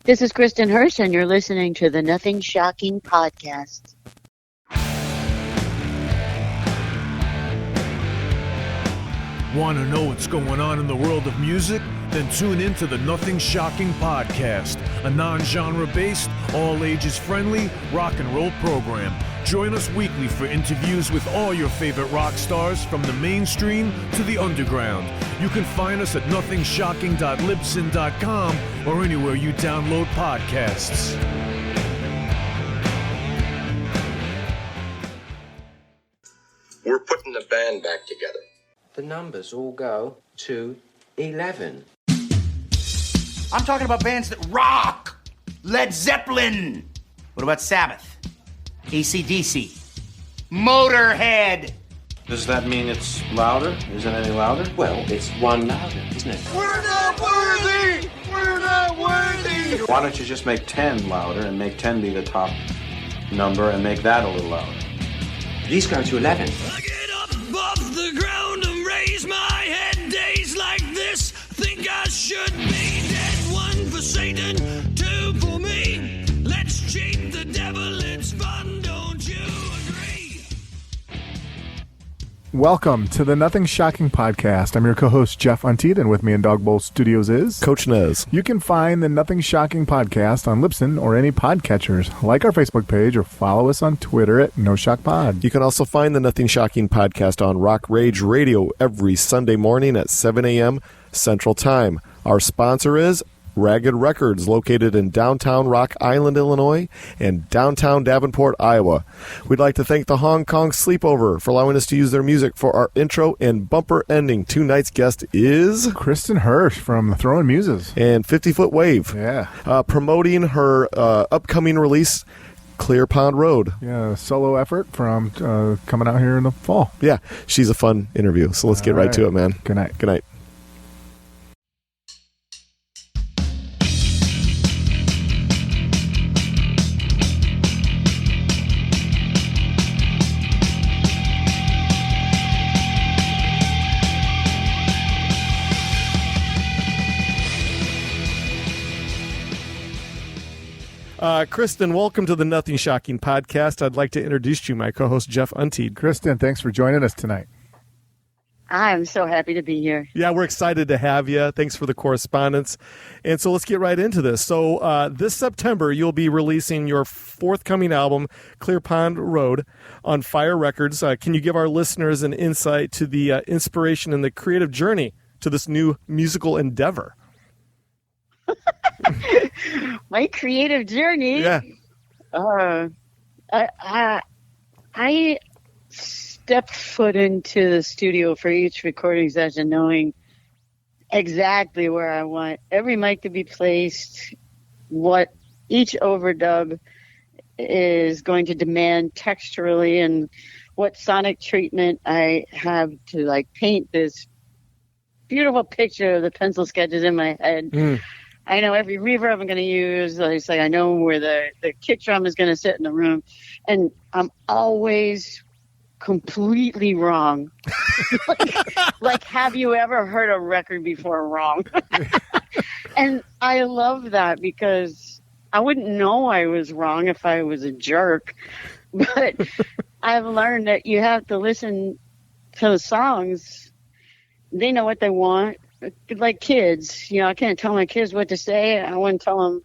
This is Kristin Hersh, and you're listening to the Nothing Shocking podcast. Want to know what's going on in the world of music? Then tune in to the Nothing Shocking podcast, a non-genre based, all-ages friendly rock and roll program. Join us weekly for interviews with all your favorite rock stars from the mainstream to the underground. You can find us at nothingshocking.libsyn.com or anywhere you download podcasts. We're putting the band back together. The numbers all go to 11. I'm talking about bands that rock. Led Zeppelin. What about Sabbath? AC/DC. Motorhead. Does that mean it's louder? Is it any louder? Well, it's one louder, isn't it? We're not worthy! We're not worthy! Why don't you just make 10 louder and make 10 be the top number and make that a little louder? These go to 11. I get up off the ground and raise my head. Days like this, think I should be dead. One for Satan, two for me. Let's cheat the devil, it's fun, don't you agree? Welcome to the Nothing Shocking podcast. I'm your co-host, Jeff Untied, and with me in Dog Bowl Studios is Coach Nez. You can find the Nothing Shocking podcast on Libsyn or any podcatchers. Like our Facebook page or follow us on Twitter at NoShockPod. You can also find the Nothing Shocking podcast on Rock Rage Radio every Sunday morning at 7 a.m. Central Time. Our sponsor is Ragged Records, located in downtown Rock Island, Illinois, and downtown Davenport, Iowa. We'd like to thank the Hong Kong Sleepover for allowing us to use their music for our intro and bumper ending. Tonight's guest is Kristin Hersh from the Throwing Muses. And 50 Foot Wave. Yeah. Promoting her upcoming release, Clear Pond Road. Yeah, solo effort from coming out here in the fall. Yeah, she's a fun interview, so let's get right to it, man. Good night. Good night. Kristin, welcome to the Nothing Shocking podcast. I'd like to introduce you, my co-host, Jeff Untied. Kristin, thanks for joining us tonight. I'm so happy to be here. Yeah, we're excited to have you. Thanks for the correspondence. And so let's get right into this. So this September, you'll be releasing your forthcoming album, Clear Pond Road, on Fire Records. Can you give our listeners an insight to the inspiration and the creative journey to this new musical endeavor? My creative journey. Yeah. I stepped foot into the studio for each recording session knowing exactly where I want every mic to be placed, what each overdub is going to demand texturally, and what sonic treatment I have to like paint this beautiful picture of the pencil sketches in my head. I know every reverb I'm going to use. Like I know where the kick drum is going to sit in the room. And I'm always completely wrong. like, have you ever heard a record before wrong? And I love that because I wouldn't know I was wrong if I was a jerk. But I've learned that you have to listen to the songs. They know what they want. Like kids, I can't tell my kids what to say. I wouldn't tell them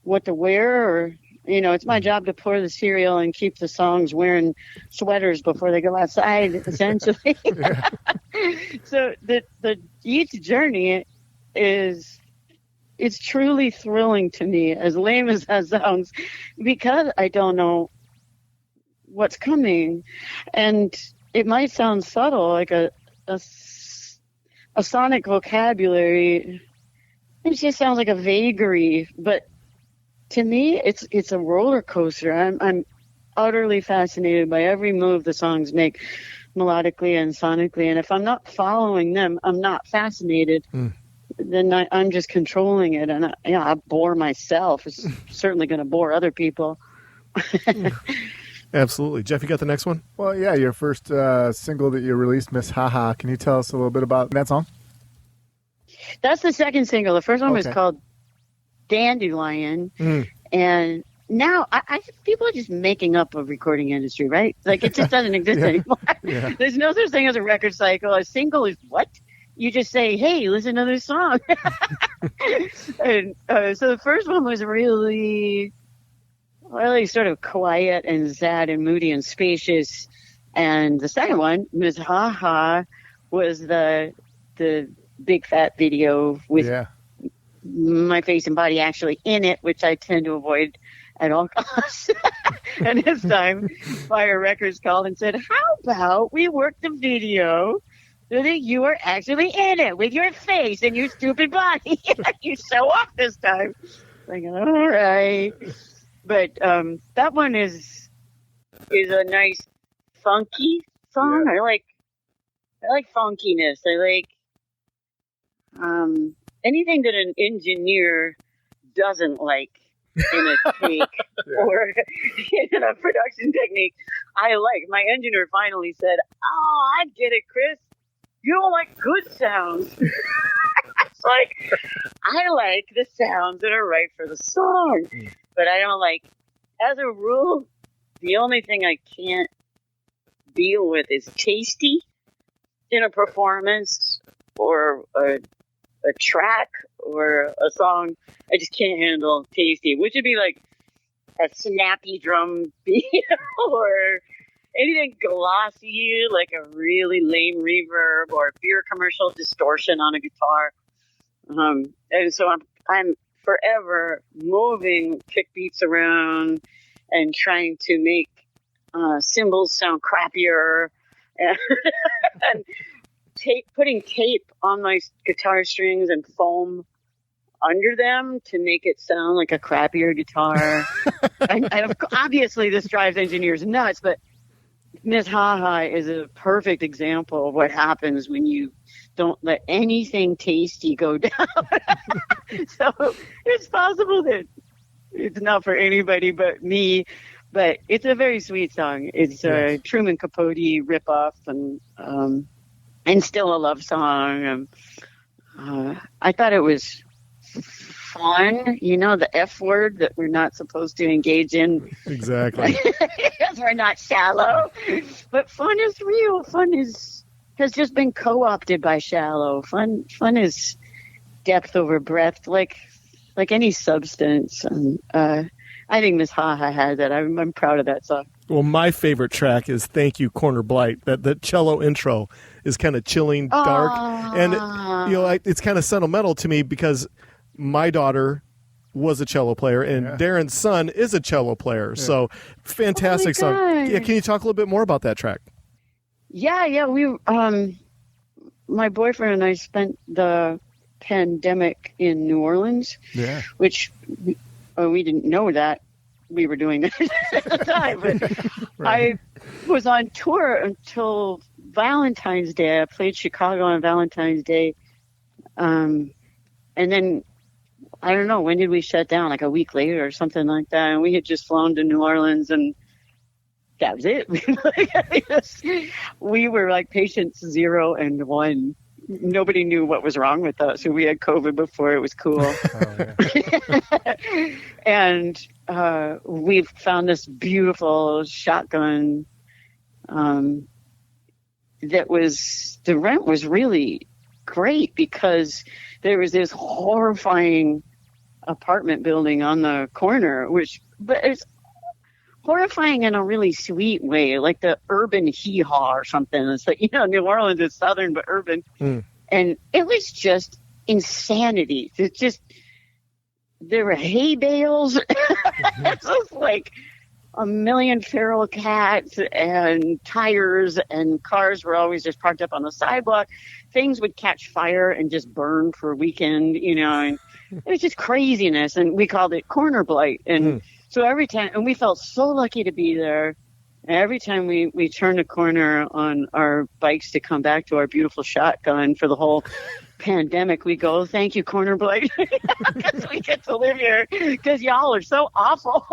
what to wear, or, it's my job to pour the cereal and keep the songs wearing sweaters before they go outside, essentially. So the each journey it's truly thrilling to me, as lame as that sounds, because I don't know what's coming. And it might sound subtle, like a sonic vocabulary. It just sounds like a vagary, but to me, it's a roller coaster. I'm utterly fascinated by every move the songs make, melodically and sonically. And if I'm not following them, I'm not fascinated. Then I'm just controlling it, and I bore myself. It's certainly going to bore other people. Absolutely. Jeff, you got the next one? Well, yeah, your first single that you released, Miss Haha. Can you tell us a little bit about that song? That's the second single. The first one was called Dandelion. And now people are just making up a recording industry, right? Like it just doesn't exist anymore. There's no such thing as a record cycle. A single is what? You just say, hey, listen to this song. And so the first one was really sort of quiet and sad and moody and spacious. And the second one, Ms. Ha Ha, was the big fat video with my face and body actually in it, which I tend to avoid at all costs. And this time, Fire Records called and said, how about we work the video so that you are actually in it with your face and your stupid body. You show off this time. Like, all right. But that one is a nice funky song. I like funkiness. I like anything that an engineer doesn't like in a take or in a production technique. I like. My engineer finally said, "Oh, I get it, Chris. You don't like good sounds." It's like, I like the sounds that are right for the song, but I don't like. As a rule, the only thing I can't deal with is tasty in a performance or a track or a song. I just can't handle tasty, which would be like a snappy drum beat or anything glossy, like a really lame reverb or beer commercial distortion on a guitar. And so I'm forever moving kick beats around and trying to make cymbals sound crappier and putting tape on my guitar strings and foam under them to make it sound like a crappier guitar. and obviously this drives engineers nuts, but Ms. Ha Ha is a perfect example of what happens when you don't let anything tasty go down. So it's possible that it's not for anybody but me, but it's a very sweet song. It's a Truman Capote ripoff and still a love song. I thought it was fun, the F word that we're not supposed to engage in. Exactly. Because we're not shallow. But fun is real. Fun has just been co-opted by shallow. Fun is depth over breadth, like any substance. And I think Miss Ha Ha has it. I'm proud of that song. Well, my favorite track is "Thank You, Corner Blight." That cello intro is kind of chilling, dark, and it's kind of sentimental to me because my daughter was a cello player, and Darren's son is a cello player. Yeah. So, fantastic song. Yeah, can you talk a little bit more about that track? Yeah. We, my boyfriend and I spent the pandemic in New Orleans. Yeah. Which we didn't know that we were doing that at the time, but right. I was on tour until Valentine's Day. I played Chicago on Valentine's Day, and then I don't know, when did we shut down? Like a week later or something like that. And we had just flown to New Orleans and that was it. We were like patients 0 and 1. Nobody knew what was wrong with us. We had COVID before it was cool. And we found this beautiful shotgun that was, the rent was really great because there was this horrifying apartment building on the corner, but it's horrifying in a really sweet way, like the urban hee-haw or something. It's like, New Orleans is southern but urban. And it was just insanity. It's just, there were hay bales. It's just like a million feral cats and tires, and cars were always just parked up on the sidewalk. Things would catch fire and just burn for a weekend, and it was just craziness. And we called it corner blight. And so every time, and we felt so lucky to be there. And every time we turned a corner on our bikes to come back to our beautiful shotgun for the whole pandemic, we go, thank you, corner blight, because we get to live here, because y'all are so awful.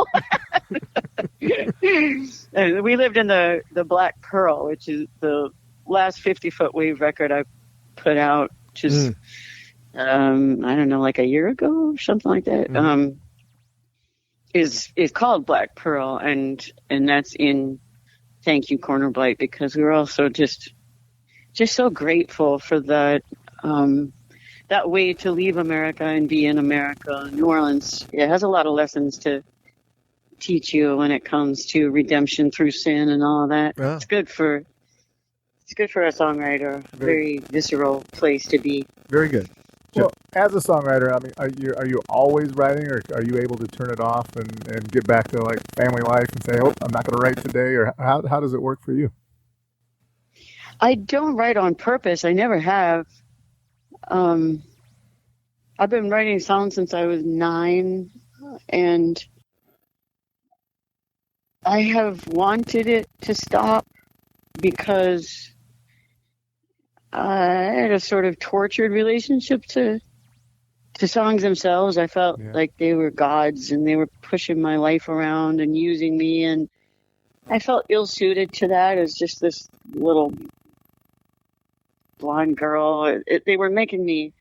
And we lived in the Black Pearl, which is the last 50-foot wave record I put out, which is I don't know, like a year ago or something like that. Mm-hmm. Is called Black Pearl, and that's in Thank You, Corner Blight, because we were also just so grateful for that that way to leave America and be in America. New Orleans, it has a lot of lessons to teach you when it comes to redemption through sin and all of that. Yeah. It's good for a songwriter. Very visceral place to be. Very good. Well, as a songwriter, I mean, are you always writing, or are you able to turn it off and get back to like family life and say, "Oh, I'm not going to write today"? Or how does it work for you? I don't write on purpose. I never have. I've been writing songs since I was 9, and I have wanted it to stop because I had a sort of tortured relationship to songs themselves. I felt like they were gods and they were pushing my life around and using me, and I felt ill-suited to that as just this little blonde girl. They were making me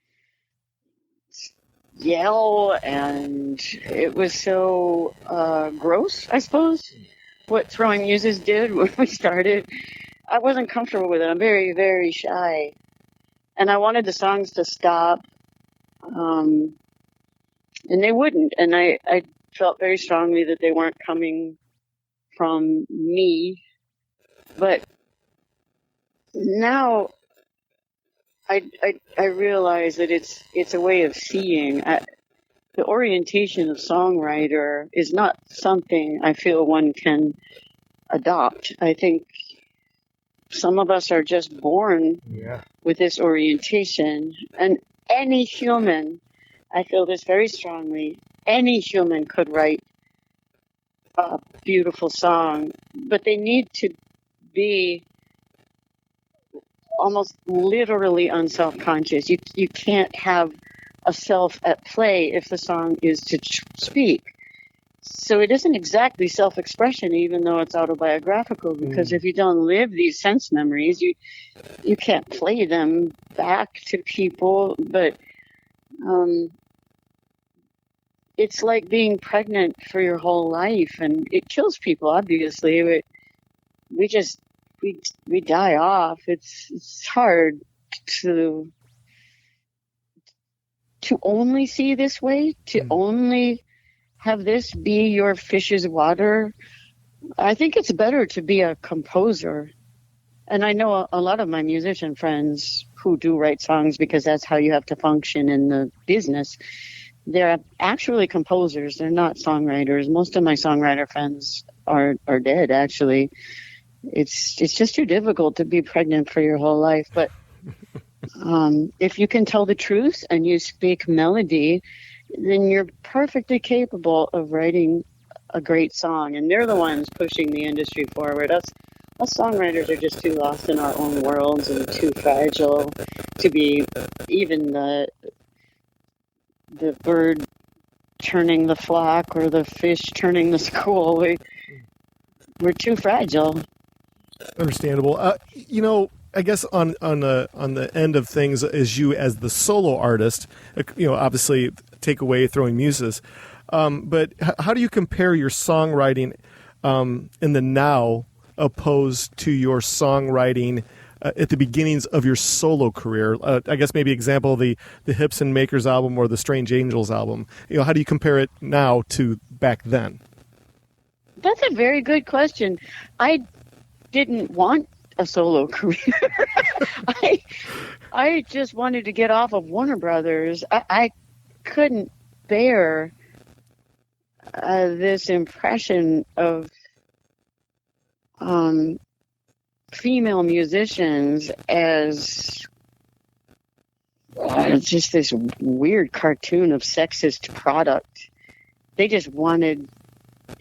yell, and it was so gross, I suppose, what Throwing Muses did when we started. I wasn't comfortable with it. I'm very, very shy. And I wanted the songs to stop, and they wouldn't. And I felt very strongly that they weren't coming from me. But now I realize that it's a way of seeing. The orientation of songwriter is not something I feel one can adopt. I think some of us are just born with this orientation, and any human, I feel this very strongly, any human could write a beautiful song, but they need to be almost literally unself-conscious. You can't have a self at play if the song is to speak. So it isn't exactly self-expression, even though it's autobiographical, because if you don't live these sense memories, you can't play them back to people. But it's like being pregnant for your whole life, and it kills people, obviously. We die off. It's hard to only see this way, to only have this be your fish's water. I think it's better to be a composer. And I know a lot of my musician friends who do write songs because that's how you have to function in the business. They're actually composers. They're not songwriters. Most of my songwriter friends are dead, actually. It's just too difficult to be pregnant for your whole life. But if you can tell the truth and you speak melody, then you're perfectly capable of writing a great song. And they're the ones pushing the industry forward. Us songwriters are just too lost in our own worlds and too fragile to be even the bird turning the flock or the fish turning the school. We're too fragile. Understandable. I guess on the end of things, as you as the solo artist, obviously take away Throwing Muses, but how do you compare your songwriting in the now opposed to your songwriting at the beginnings of your solo career? I guess maybe example the Hips and Makers album or the Strange Angels album. How do you compare it now to back then? That's a very good question. I didn't want a solo career. I just wanted to get off of Warner Brothers. I couldn't bear this impression of female musicians as just this weird cartoon of sexist product. They just wanted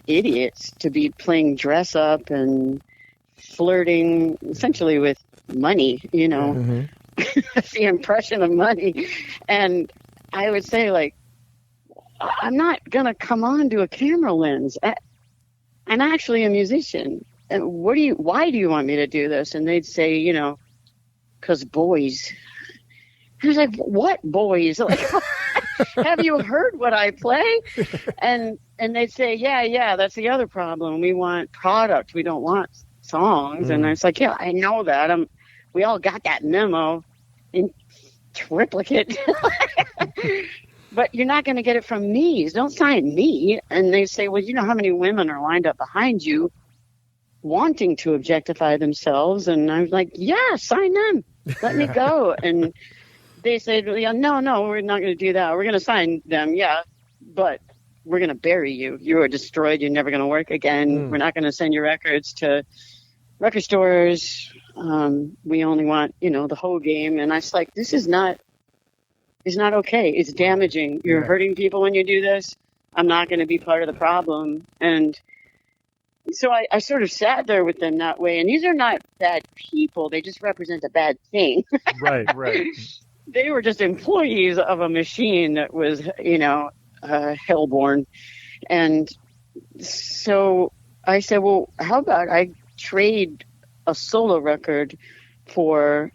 idiots to be playing dress up and flirting essentially with money, the impression of money. And I would say, like, I'm not going to come on to a camera lens. I'm actually a musician. And why do you want me to do this? And they'd say, 'cause boys. I was like, what boys? Like, have you heard what I play? And they'd say, yeah, that's the other problem. We want product. We don't want songs. And I was like, yeah, I know that. We all got that memo in triplicate. But you're not going to get it from me. Don't sign me. And they say, well, you know how many women are lined up behind you wanting to objectify themselves? And I'm like, yeah, sign them. Let me go. And they said, no, we're not going to do that. We're going to sign them, yeah, but we're going to bury you. You are destroyed. You're never going to work again. We're not going to send your records to record stores. We only want, the whole game. And I was like, this is not okay. It's damaging. You're hurting people when you do this. I'm not going to be part of the problem. And so I sort of sat there with them that way. And these are not bad people. They just represent a bad thing. Right. They were just employees of a machine that was, hellborn. And so I said, well, how about I trade a solo record for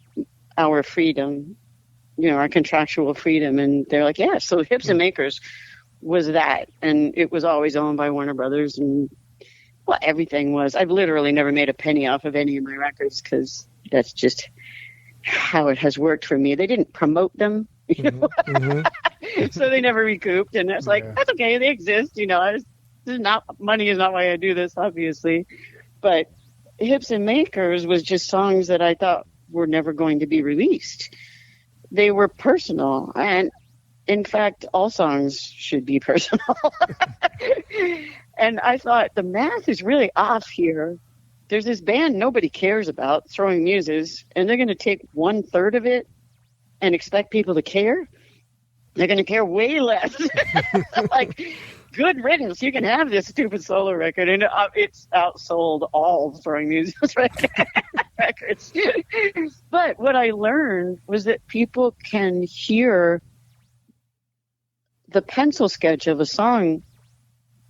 our freedom, our contractual freedom? And they're like, yeah. So Hips and Makers was that. And it was always owned by Warner Brothers. And, well, everything was. I've literally never made a penny off of any of my records because that's just how it has worked for me. They didn't promote them, so they never recouped. And it's like, that's okay. They exist. Money is not why I do this, obviously. But Hips and Makers was just songs that I thought were never going to be released. They were personal. And in fact, all songs should be personal. And I thought the math is really off here. There's this band nobody cares about, Throwing Muses, and they're going to take 1/3 of it and expect people to care? They're going to care way less. Like, good riddance. You can have this stupid solo record, and it's outsold all Throwing Muses records. But what I learned was that people can hear the pencil sketch of a song.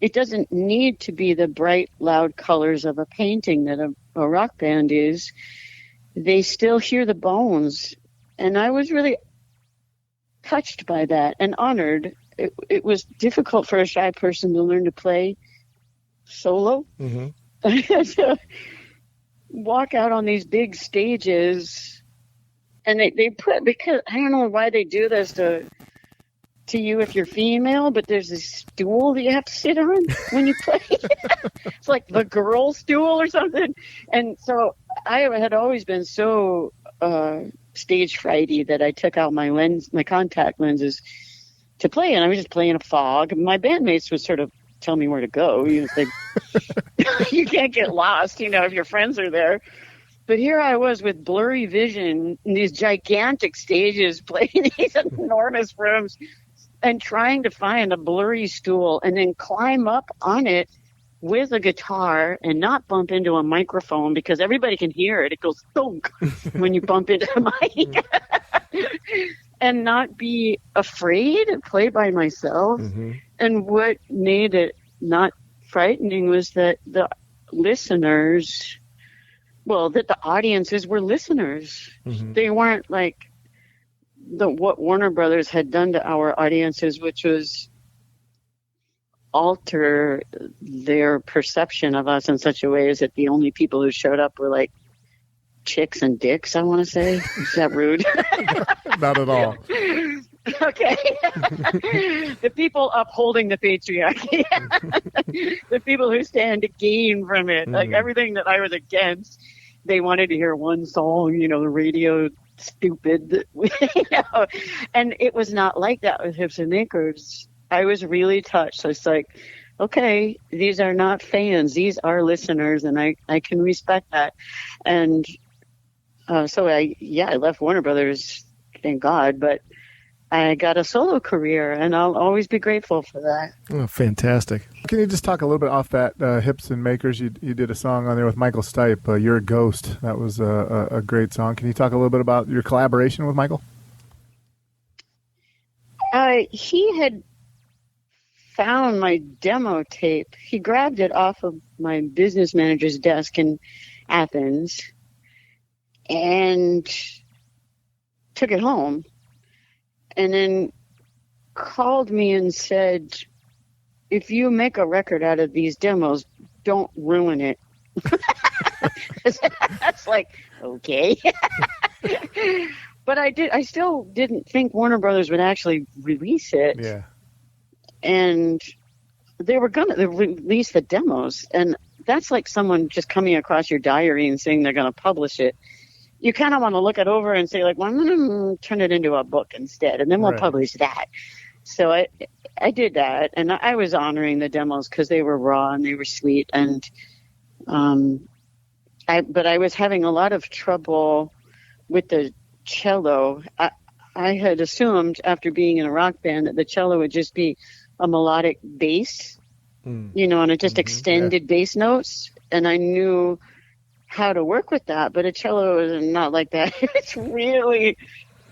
It doesn't need to be the bright, loud colors of a painting that a rock band is. They still hear the bones. And I was really touched by that and honored. It was difficult for a shy person to learn to play solo. I had to walk out on these big stages. And they put, because I don't know why they do this to you if you're female, but there's this stool that you have to sit on when you play. It's like the girl stool or something. And so I had always been so stage frighty that I took out my contact lenses to play, and I was just playing a fog. My bandmates would sort of tell me where to go. You can't get lost, if your friends are there. But here I was with blurry vision in these gigantic stages, playing these enormous rooms, and trying to find a blurry stool and then climb up on it with a guitar and not bump into a microphone because everybody can hear it. It goes thunk when you bump into the mic. And not be afraid to play by myself. And what made it not frightening was that the listeners, that the audiences were listeners. They weren't like what Warner Brothers had done to our audiences, which was alter their perception of us in such a way as that the only people who showed up were like chicks and dicks, I want to say. Is that rude? Not at all. Okay. The people upholding the patriarchy. The people who stand to gain from it. Like everything that I was against, they wanted to hear one song, the radio stupid, and it was not like that with Hips and Makers. I was really touched. So it's like, okay, these are not fans, these are listeners, and I can respect that. And so I left Warner Brothers, thank God, but I got a solo career, and I'll always be grateful for that. Oh, fantastic. Can you just talk a little bit off that Hips and Makers? You did a song on there with Michael Stipe, You're a Ghost. That was a great song. Can you talk a little bit about your collaboration with Michael? He had found my demo tape. He grabbed it off of my business manager's desk in Athens and took it home. and then called me and said, if you make a record out of these demos, don't ruin it. That's like, okay. But I still didn't think Warner Brothers would actually release it. Yeah. And they were going to release the demos. And that's like someone just coming across your diary and saying they're going to publish it. You kind of want to look it over and say, like, well, I'm going to turn it into a book instead, and then we'll publish that. So I did that, and I was honoring the demos because they were raw and they were sweet. And but I was having a lot of trouble with the cello. I had assumed after being in a rock band that the cello would just be a melodic bass, and it just extended bass notes. And I knew how to work with that, but a cello is not like that. It's really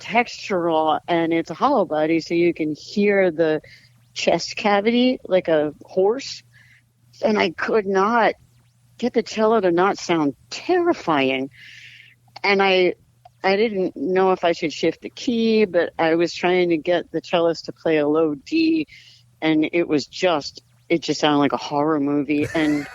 textural, and it's a hollow body, so you can hear the chest cavity like a horse. And I could not get the cello to not sound terrifying. And I didn't know if I should shift the key, but I was trying to get the cellist to play a low D, and it just sounded like a horror movie. And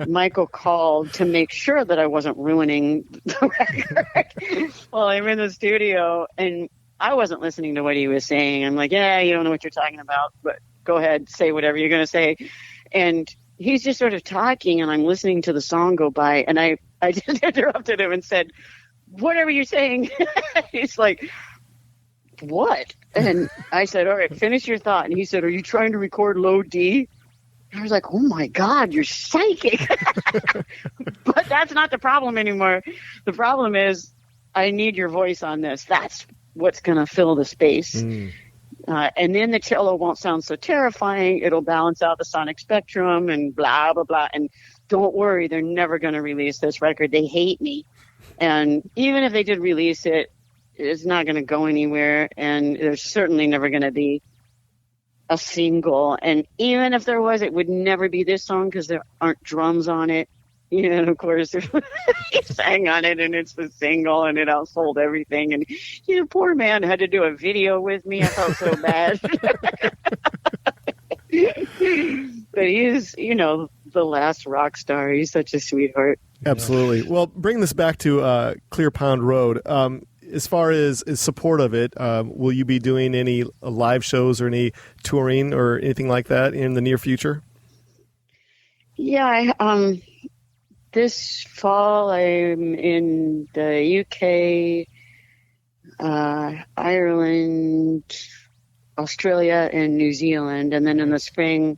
Michael called to make sure that I wasn't ruining the record while I'm in the studio, and I wasn't listening to what he was saying. I'm like, yeah, you don't know what you're talking about, but go ahead, say whatever you're going to say. And he's just sort of talking, and I'm listening to the song go by, and I just interrupted him and said, whatever you're saying. He's like, what? And I said, all right, finish your thought. And he said, are you trying to record low D? I was like, oh my God, you're psychic. But that's not the problem anymore. The problem is I need your voice on this. That's what's going to fill the space. And then the cello won't sound so terrifying. It'll balance out the sonic spectrum and blah, blah, blah. And don't worry, they're never going to release this record. They hate me. And even if they did release it, it's not going to go anywhere. And there's certainly never going to be a single, and even if there was, it would never be this song because there aren't drums on it. And of course, he sang on it, and it's the single, and it outsold everything. And poor man had to do a video with me. I felt so bad. But he is, the last rock star. He's such a sweetheart. Absolutely. Well, bring this back to Clear Pond Road. As far as support of it, will you be doing any live shows or any touring or anything like that in the near future? Yeah, this fall I'm in the UK, Ireland, Australia, and New Zealand, and then in the spring,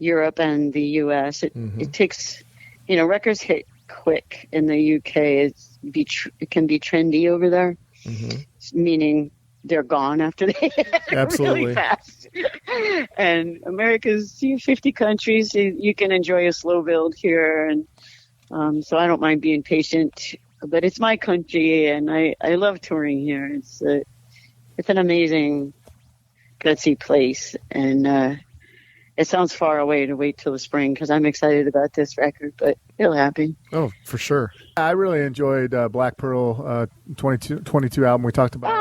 Europe and the US. It takes, records hit quick in the UK. It can be trendy over there, meaning they're gone after they really fast. And America's 50 countries. So you can enjoy a slow build here, and so I don't mind being patient. But it's my country, and I love touring here. It's an amazing, gutsy place, and it sounds far away to wait till the spring because I'm excited about this record, but it'll happen. Oh, for sure. I really enjoyed Black Pearl 22 album we talked about.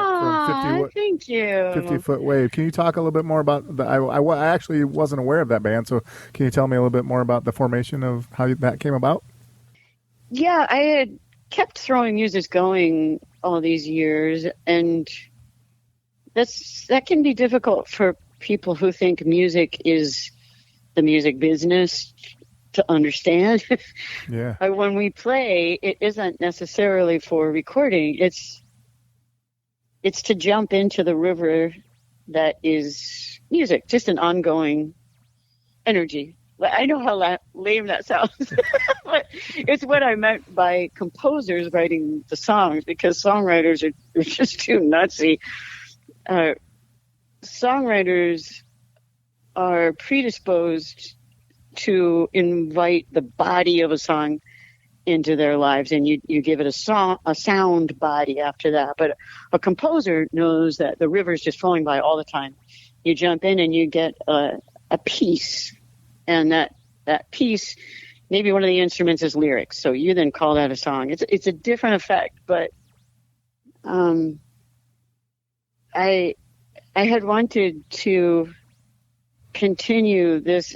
From 50, thank you. 50 Foot Wave. Can you talk a little bit more about that? I actually wasn't aware of that band, so can you tell me a little bit more about the formation of how that came about? Yeah, I had kept throwing Muses going all these years, and that can be difficult for people who think music is the music business to understand. Yeah. When we play, it isn't necessarily for recording. It's to jump into the river that is music, just an ongoing energy. I know how lame that sounds, but it's what I meant by composers writing the songs, because songwriters are just too nutsy. Songwriters are predisposed to invite the body of a song into their lives, and you give it a sound body after that. But a composer knows that the river's just flowing by all the time. You jump in and you get a piece, and that piece, maybe one of the instruments is lyrics, so you then call that a song. It's a different effect, but I had wanted to continue this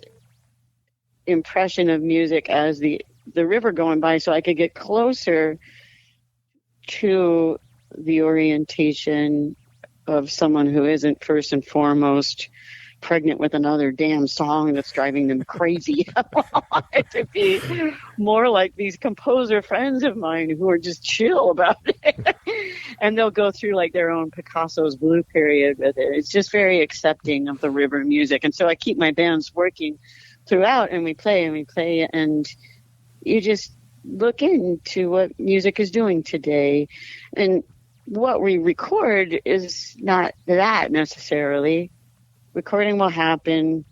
impression of music as the river going by so I could get closer to the orientation of someone who isn't first and foremost pregnant with another damn song that's driving them crazy. I want it to be more like these composer friends of mine who are just chill about it. And they'll go through like their own Picasso's blue period with it. It's just very accepting of the river music. And so I keep my bands working throughout, and we play, and you just look into what music is doing today. And what we record is not that necessarily. Recording will happen,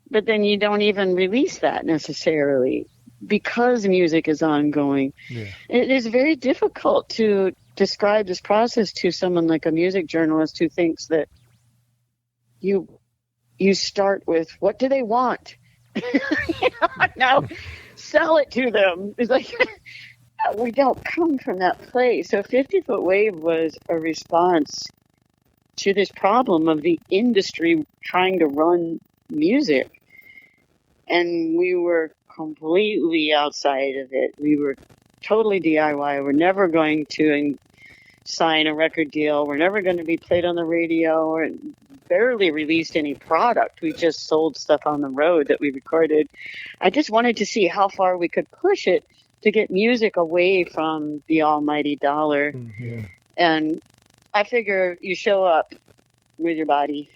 but then you don't even release that necessarily because music is ongoing. Yeah. It is very difficult to describe this process to someone like a music journalist who thinks that you start with, what do they want? Now sell it to them. It's like, we don't come from that place. So 50-Foot Wave was a response to this problem of the industry trying to run music. And we were completely outside of it. We were totally DIY. We're never going to sign a record deal. We're never going to be played on the radio, or barely released any product. We just sold stuff on the road that we recorded. I just wanted to see how far we could push it to get music away from the almighty dollar. Mm-hmm. And I figure you show up with your body.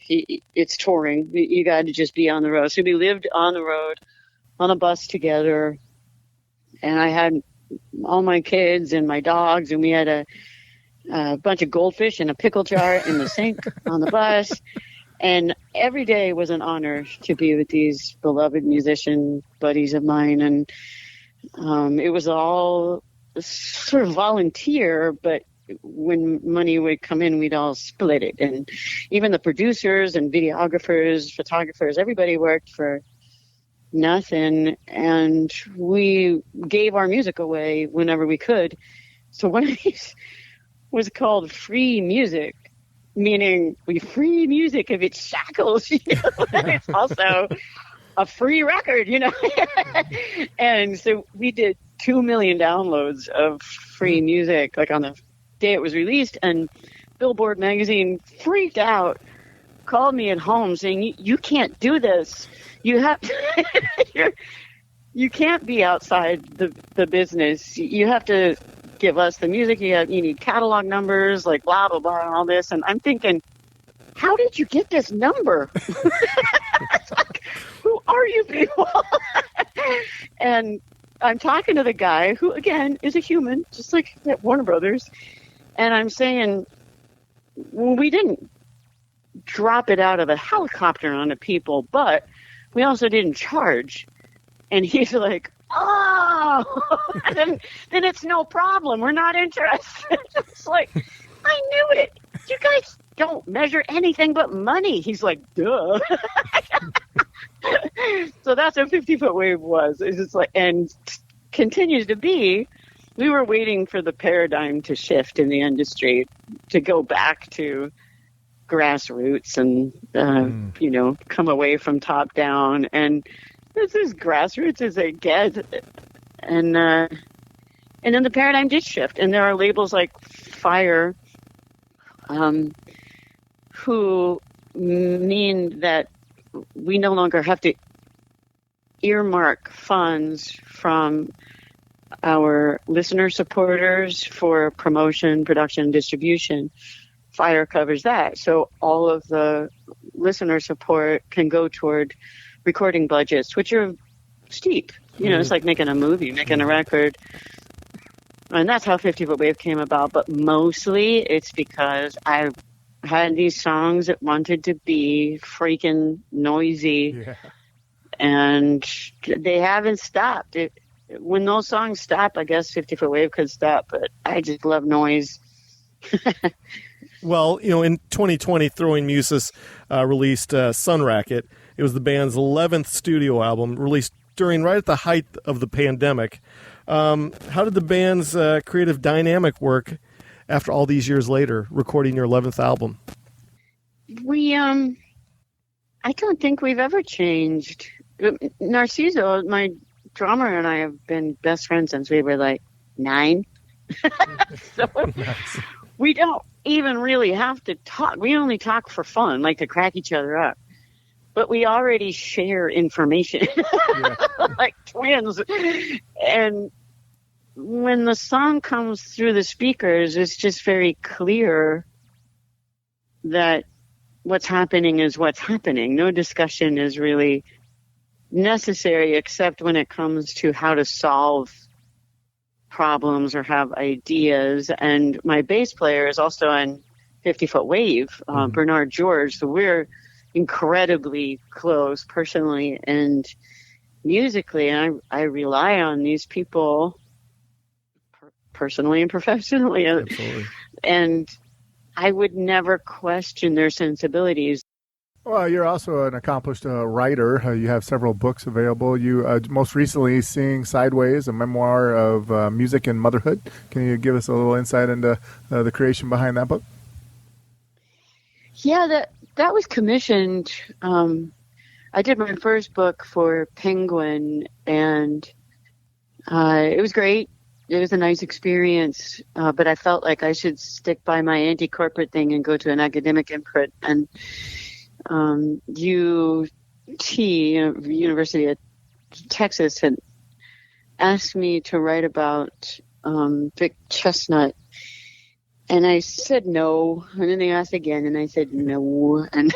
It's touring. You got to just be on the road. So we lived on the road on a bus together, and I had all my kids and my dogs, and we had a bunch of goldfish in a pickle jar in the sink on the bus. And every day was an honor to be with these beloved musician buddies of mine. And it was all sort of volunteer, but when money would come in, we'd all split it. And even the producers and videographers, photographers, everybody worked for nothing. And we gave our music away whenever we could. So one of these was called free music, meaning we free music of its shackles. You know? And it's also a free record, you know. And so we did 2 million downloads of free music, like on the day it was released, and Billboard magazine freaked out, called me at home saying, you can't do this. You have you can't be outside the business. You have to give us the music. You need catalog numbers, like blah, blah, blah, and all this. And I'm thinking, how did you get this number? It's like, who are you people? And I'm talking to the guy who, again, is a human, just like at Warner Brothers. And I'm saying, well, we didn't drop it out of a helicopter onto people, but we also didn't charge. And he's like, oh, then it's no problem. We're not interested. It's like, I knew it. You guys don't measure anything but money. He's like, duh. So that's what 50-Foot Wave was. It's just like, and continues to be. We were waiting for the paradigm to shift in the industry, to go back to grassroots and, come away from top down. And this is grassroots as they get. And then the paradigm did shift. And there are labels like Fire, who mean that we no longer have to earmark funds from our listener supporters for promotion, production, distribution. Fire covers that. So all of the listener support can go toward recording budgets, which are steep. You know, it's like making a movie, making a record. And that's how 50-Foot Wave came about. But mostly it's because I had these songs that wanted to be freaking noisy. Yeah. And they haven't stopped. When those songs stop, I guess 50-Foot Wave could stop. But I just love noise. Well, in 2020, Throwing Muses released Sun Racket. It was the band's 11th studio album, released right at the height of the pandemic. How did the band's creative dynamic work after all these years later, recording your 11th album? I don't think we've ever changed. Narciso, my drummer, and I have been best friends since we were like 9. So Nice. we don't even really have to talk. We only talk for fun, like to crack each other up. But we already share information like twins. And when the song comes through the speakers, it's just very clear that what's happening is what's happening. No discussion is really necessary except when it comes to how to solve problems or have ideas. And my bass player is also on 50-Foot Wave, Bernard George. So we're incredibly close personally and musically. And I rely on these people personally and professionally. Absolutely. And I would never question their sensibilities. Well, you're also an accomplished writer. You have several books available. You most recently Sing Sideways, a memoir of music and motherhood. Can you give us a little insight into the creation behind that book? Yeah, that was commissioned. I did my first book for Penguin, and it was great. It was a nice experience, but I felt like I should stick by my anti-corporate thing and go to an academic input. And UT, University of Texas, had asked me to write about Vic Chestnut. And I said no. And then they asked again, and I said no. And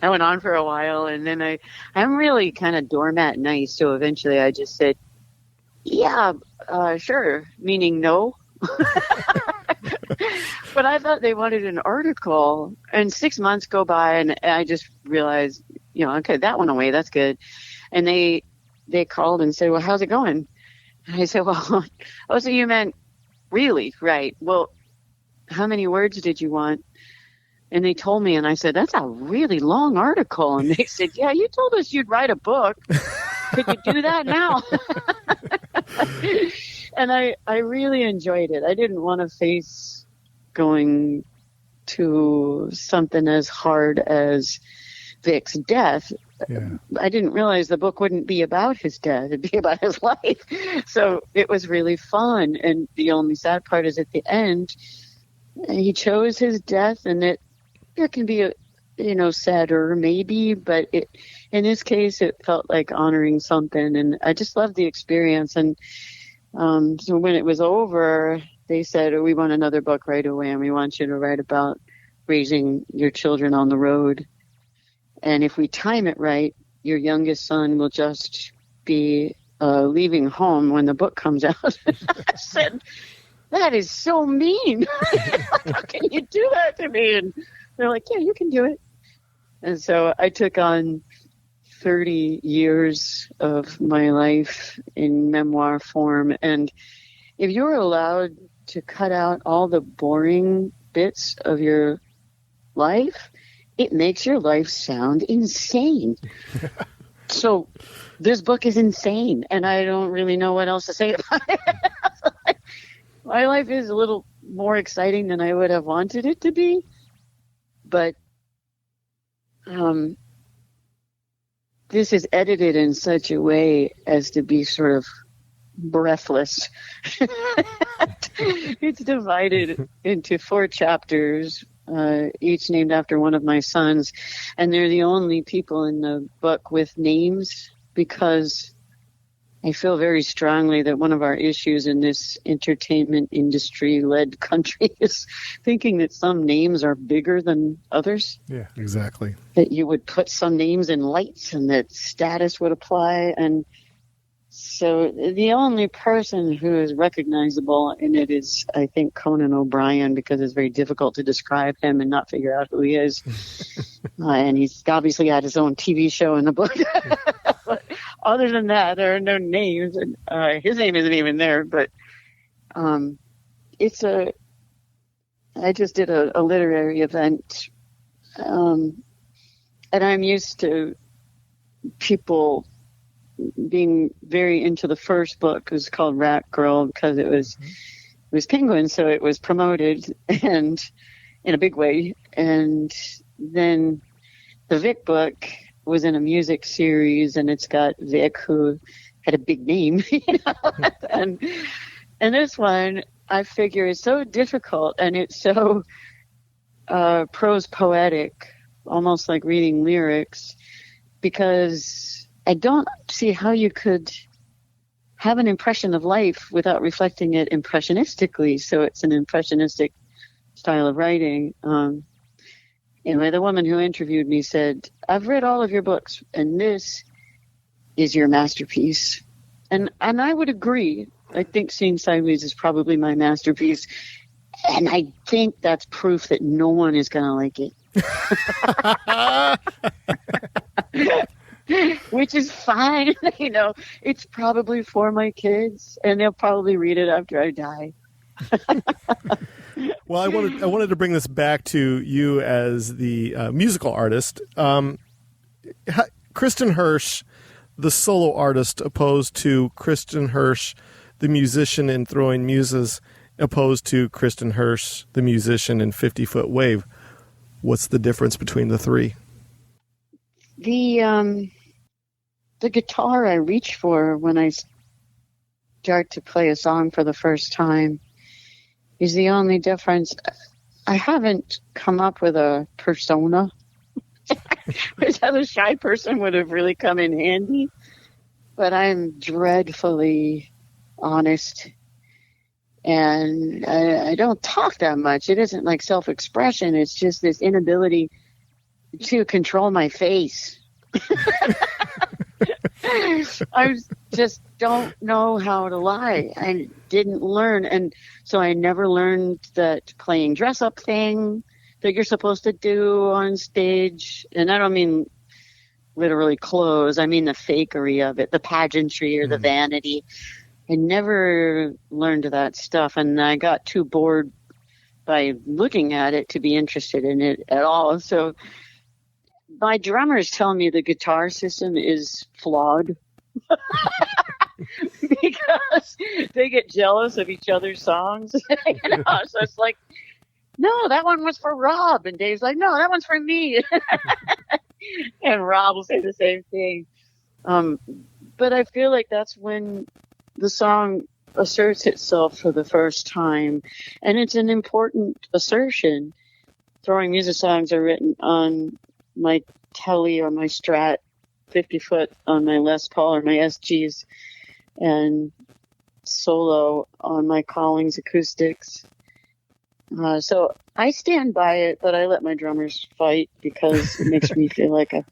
I went on for a while. And then I'm really kind of doormat nice. So eventually I just said, yeah, sure, meaning no. But I thought they wanted an article. And 6 months go by, and I just realized, okay, that went away. That's good. And they called and said, well, how's it going? And I said, well, oh, so you meant really? Right. Well, how many words did you want? And they told me, and I said, that's a really long article. And they said, yeah, you told us you'd write a book. Could you do that now? And I really enjoyed it. I didn't want to face going to something as hard as Vic's death. Yeah. I didn't realize the book wouldn't be about his death. It'd be about his life. So it was really fun. And the only sad part is at the end, he chose his death, and there can be sadder maybe, but in this case, it felt like honoring something. And I just loved the experience. And so when it was over, they said, we want another book right away, and we want you to write about raising your children on the road. And if we time it right, your youngest son will just be leaving home when the book comes out. I said, that is so mean. How can you do that to me? And they're like, yeah, you can do it. And so I took on 30 years of my life in memoir form. And if you're allowed to cut out all the boring bits of your life, it makes your life sound insane. So this book is insane, and I don't really know what else to say about it. My life is a little more exciting than I would have wanted it to be, but this is edited in such a way as to be sort of breathless. It's divided into 4 chapters, each named after one of my sons, and they're the only people in the book with names, because I feel very strongly that one of our issues in this entertainment industry-led country is thinking that some names are bigger than others. Yeah, exactly. That you would put some names in lights and that status would apply. And so the only person who is recognizable in it is, I think, Conan O'Brien, because it's very difficult to describe him and not figure out who he is. And he's obviously had his own TV show in the book. But other than that, there are no names. And his name isn't even there. But I just did a literary event. And I'm used to people being very into the first book. It was called Rat Girl because it was Penguin, so it was promoted, and in a big way. And then the Vic book was in a music series, and it's got Vic, who had a big name, and this one, I figure, is so difficult, and it's so prose poetic, almost like reading lyrics, because I don't see how you could have an impression of life without reflecting it impressionistically. So it's an impressionistic style of writing. Anyway, the woman who interviewed me said, I've read all of your books, and this is your masterpiece. And I would agree. I think Seeing Sideways is probably my masterpiece. And I think that's proof that no one is going to like it. Which is fine. It's probably for my kids, and they'll probably read it after I die. Well, I wanted to bring this back to you as the musical artist. Kristin Hersh, the solo artist, opposed to Kristin Hersh, the musician in Throwing Muses, opposed to Kristin Hersh, the musician in 50-Foot Wave. What's the difference between the three? The guitar I reach for when I start to play a song for the first time is the only difference. I haven't come up with a persona, which as a shy person would have really come in handy, but I'm dreadfully honest, and I don't talk that much. It isn't like self-expression. It's just this inability to control my face. I just don't know how to lie. I didn't learn, and so I never learned that playing dress-up thing that you're supposed to do on stage. And I don't mean literally clothes. I mean the fakery of it, the pageantry or the vanity. I never learned that stuff, and I got too bored by looking at it to be interested in it at all. So my drummers tell me the guitar system is flawed because they get jealous of each other's songs. So it's like, no, that one was for Rob. And Dave's like, no, that one's for me. And Rob will say the same thing. But I feel like that's when the song asserts itself for the first time. And it's an important assertion. Throwing Muses songs are written on my Telly or my Strat 50-foot on my Les Paul or my SGs, and solo on my Collings acoustics. So I stand by it, but I let my drummers fight because it makes me feel like a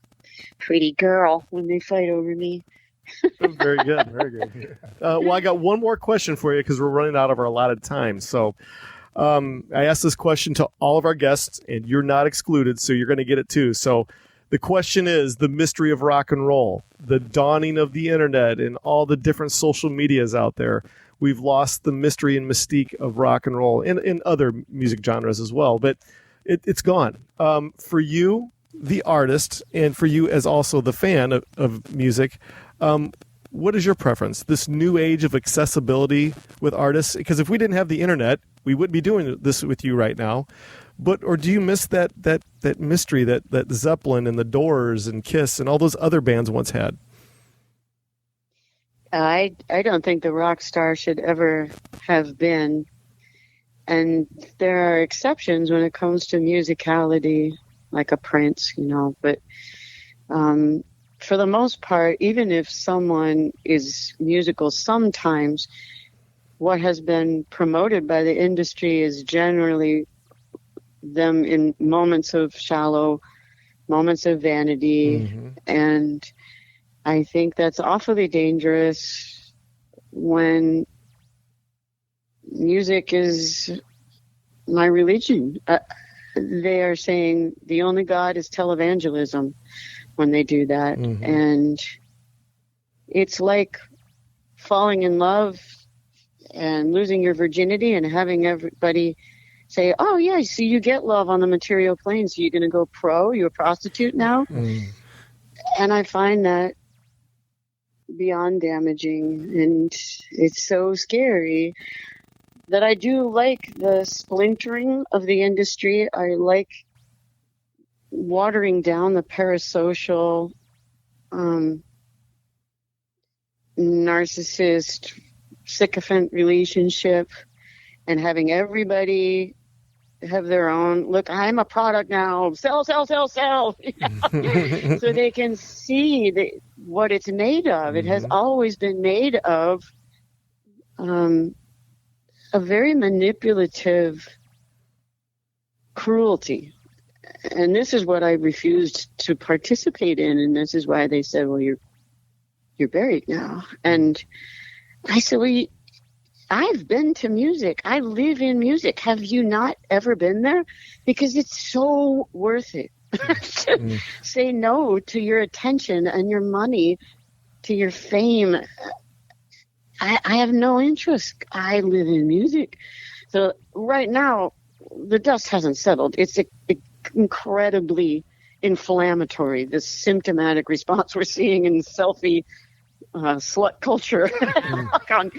pretty girl when they fight over me. Very good, very good. Well, I got one more question for you because we're running out of our allotted time. So I asked this question to all of our guests, and you're not excluded, so you're going to get it too. So the question is the mystery of rock and roll, the dawning of the internet and all the different social medias out there. We've lost the mystery and mystique of rock and roll in other music genres as well, but it's gone. For you, the artist, and for you as also the fan of music, what is your preference? This new age of accessibility with artists? Because if we didn't have the internet, we wouldn't be doing this with you right now. Or do you miss that mystery that Zeppelin and the Doors and Kiss and all those other bands once had? I don't think the rock star should ever have been. And there are exceptions when it comes to musicality, like a Prince, but for the most part, even if someone is musical, sometimes what has been promoted by the industry is generally them in moments of shallow, moments of vanity. And I think that's awfully dangerous when music is my religion. They are saying the only God is televangelism when they do that. And it's like falling in love and losing your virginity and having everybody say, oh, yeah, so you get love on the material plane, so you're going to go pro? You're a prostitute now? And I find that beyond damaging, and it's so scary. that I do like the splintering of the industry. I like watering down the parasocial, narcissist, sycophant relationship and having everybody have their own, look, I'm a product now, sell. So they can see what it's made of. It has always been made of a very manipulative cruelty. And this is what I refused to participate in. And this is why they said, well, you're buried now. And I said, well, I've been to music. I live in music. Have you not ever been there? Because it's so worth it. Say no to your attention and your money, to your fame. I have no interest. I live in music. So right now, the dust hasn't settled. It's incredibly inflammatory, this symptomatic response we're seeing in selfie slut culture on,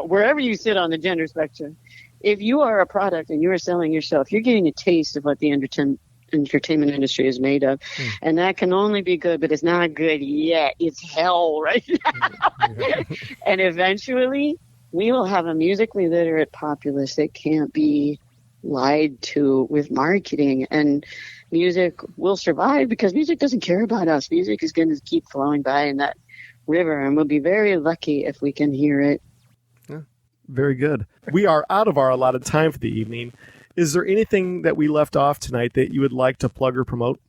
wherever you sit on the gender spectrum. If you are a product and you are selling yourself, you're getting a taste of what the entertainment industry is made of. And that can only be good, but it's not good yet. It's hell right now. And eventually we will have a musically literate populace that can't be lied to with marketing, and music will survive because music doesn't care about us. Music is going to keep flowing by in that river, and we'll be very lucky if we can hear it. Yeah, very good. We are out of our allotted time for the evening. Is there anything that we left off tonight that you would like to plug or promote?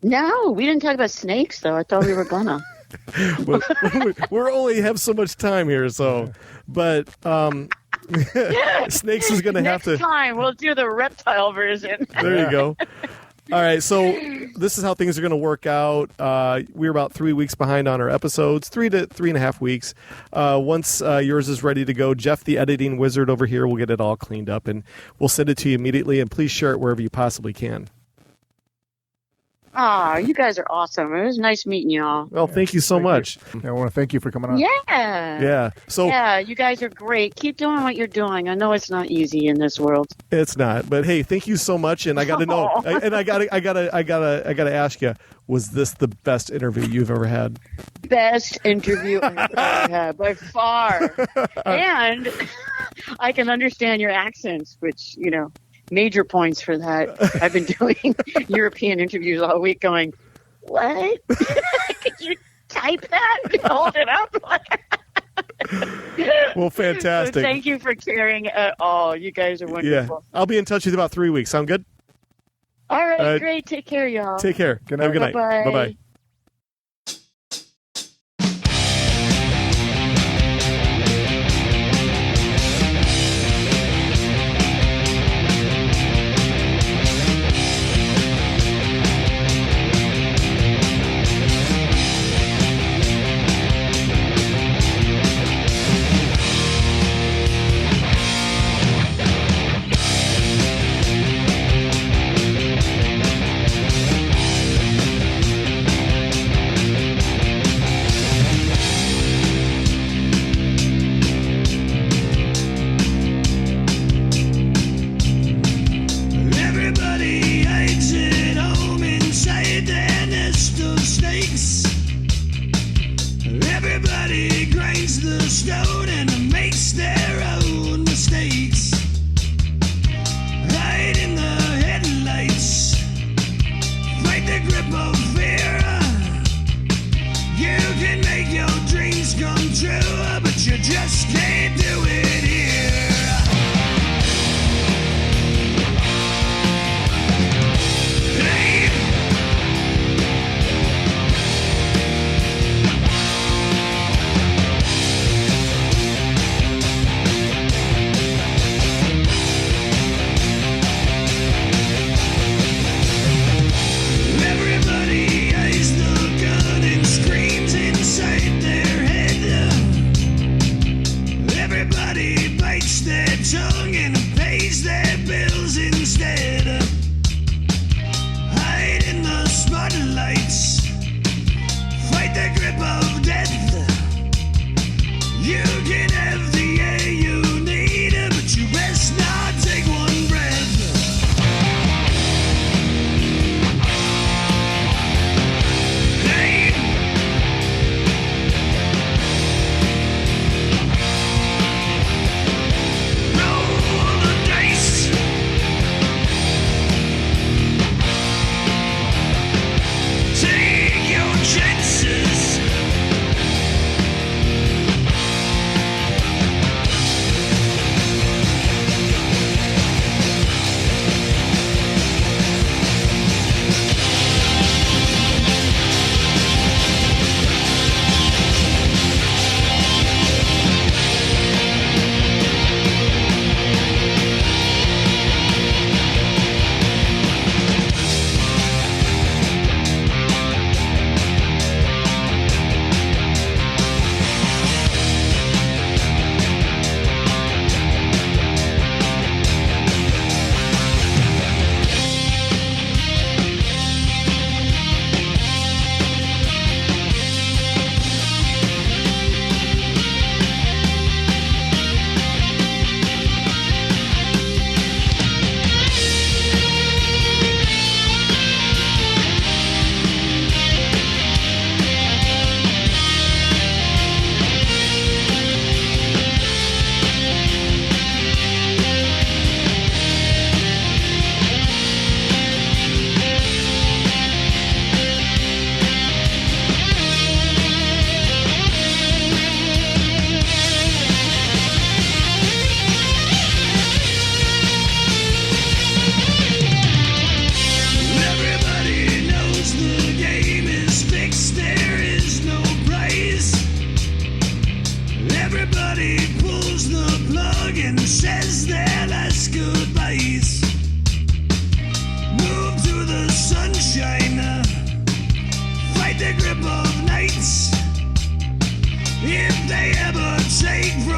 No, we didn't talk about snakes, though. I thought we were gonna. We only have so much time here, so. But snakes is going to have to. Next time, we'll do the reptile version. There you go. All right, so this is how things are going to work out. We're about 3 weeks behind on our episodes, 3 to 3.5 weeks. Once yours is ready to go, Jeff, the editing wizard over here, will get it all cleaned up, and we'll send it to you immediately, and please share it wherever you possibly can. Oh, you guys are awesome. It was nice meeting y'all. Well, thank you so much. I want to thank you for coming on. Yeah. So you guys are great. Keep doing what you're doing. I know it's not easy in this world. It's not, but hey, thank you so much. And I got to know, and I gotta ask you, was this the best interview you've ever had? Best interview I've ever had by far. And I can understand your accents, which major points for that. I've been doing European interviews all week going, what? Could you type that and hold it up? Well, fantastic. So thank you for caring at all. You guys are wonderful. Yeah. I'll be in touch with you about 3 weeks. Sound good? All right, great. Take care, y'all. Take care. Good night. Have a good night. Bye-bye. Bye-bye.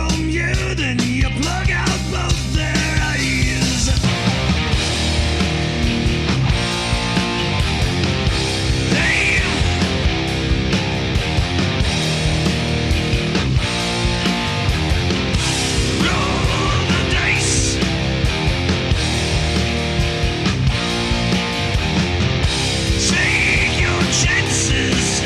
from you, then you plug out both their eyes. They roll the dice. Take your chances.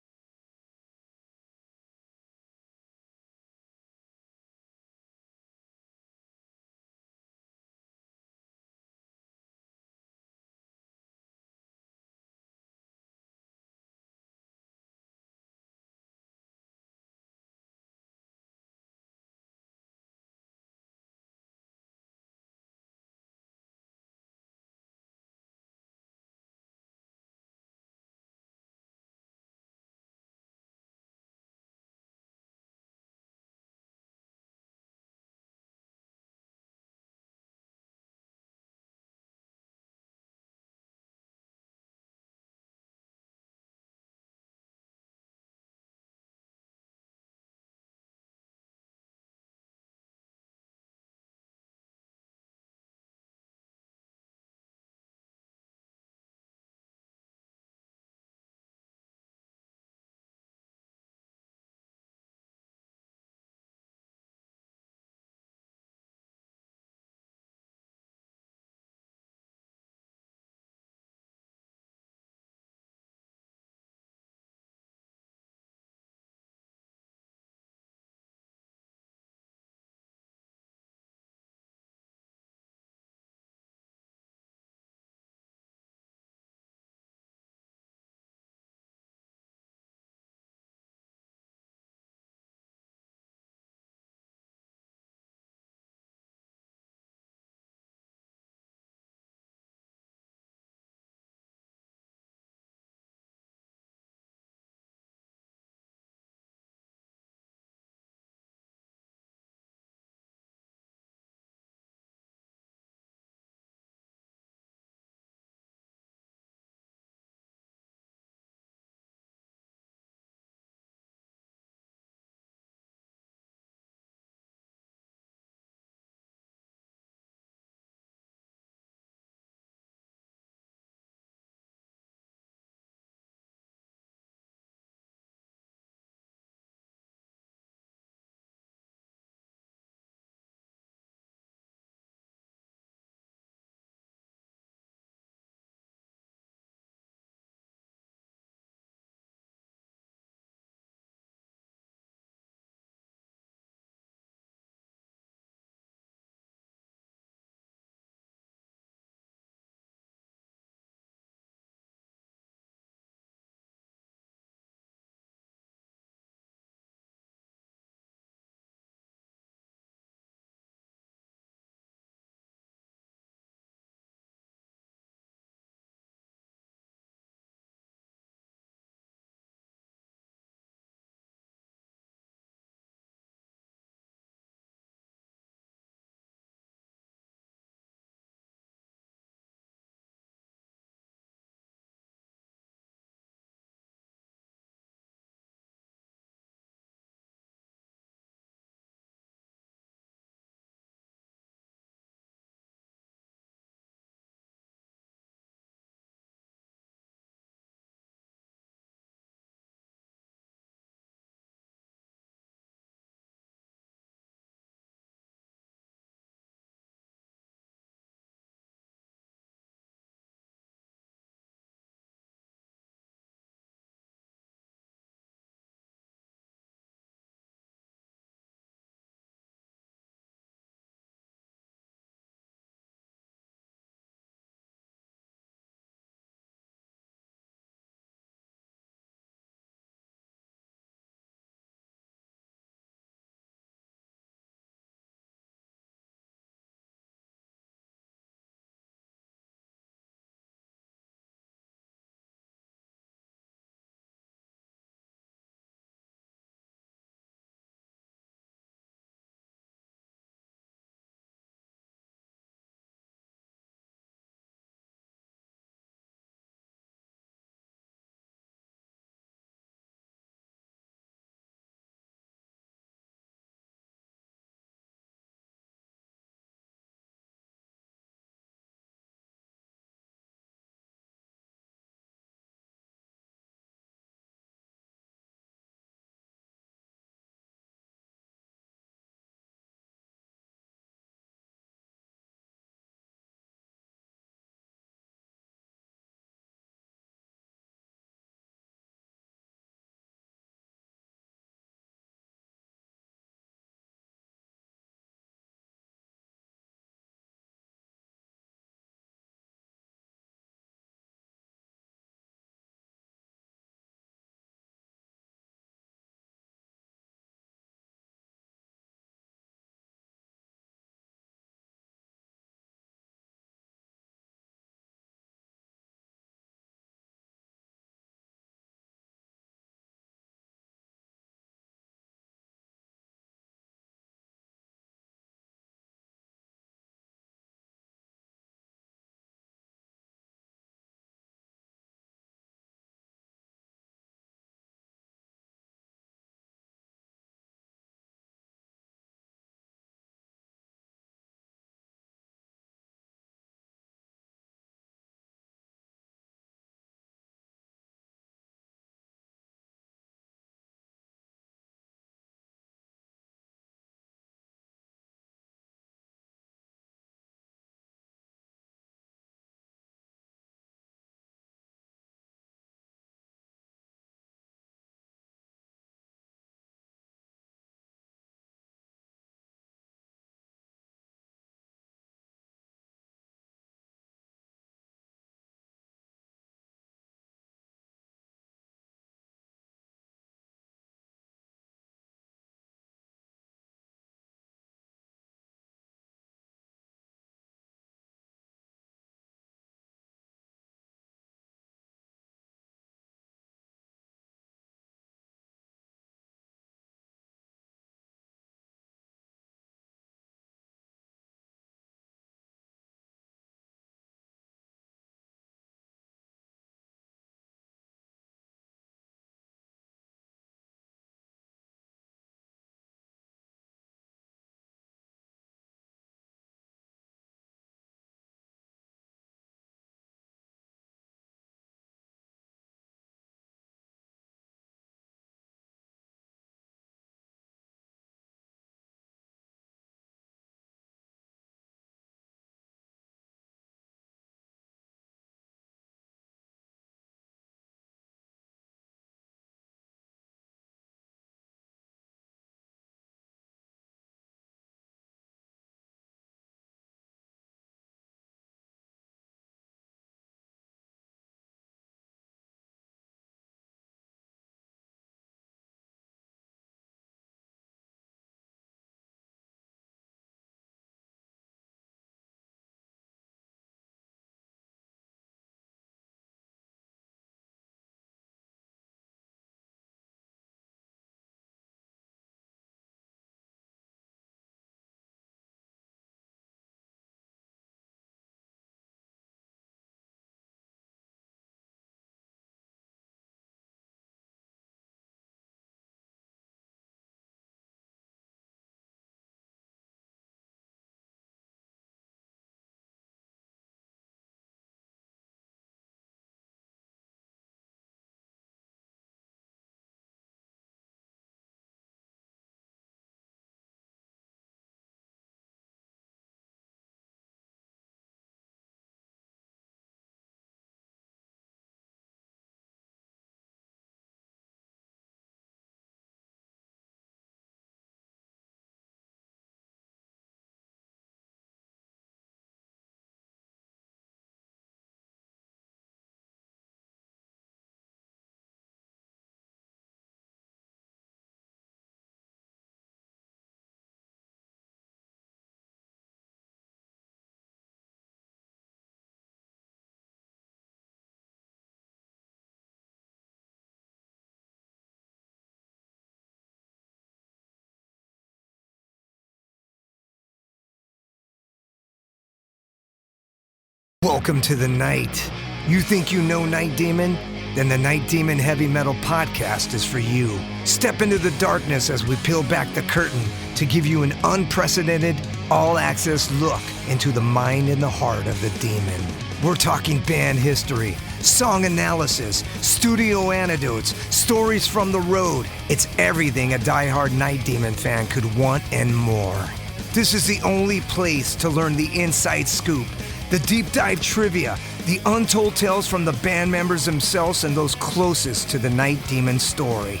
Welcome to the night. You think you know Night Demon? Then the Night Demon Heavy Metal Podcast is for you. Step into the darkness as we peel back the curtain to give you an unprecedented, all-access look into the mind and the heart of the demon. We're talking band history, song analysis, studio anecdotes, stories from the road. It's everything a diehard Night Demon fan could want and more. This is the only place to learn the inside scoop, the deep dive trivia, the untold tales from the band members themselves and those closest to the Night Demon story.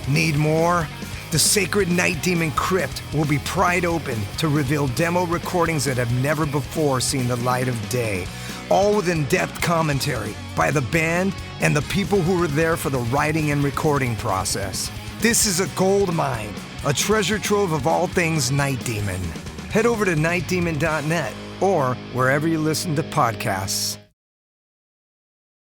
Need more? The Sacred Night Demon Crypt will be pried open to reveal demo recordings that have never before seen the light of day, all with in-depth commentary by the band and the people who were there for the writing and recording process. This is a gold mine, a treasure trove of all things Night Demon. Head over to nightdemon.net or wherever you listen to podcasts.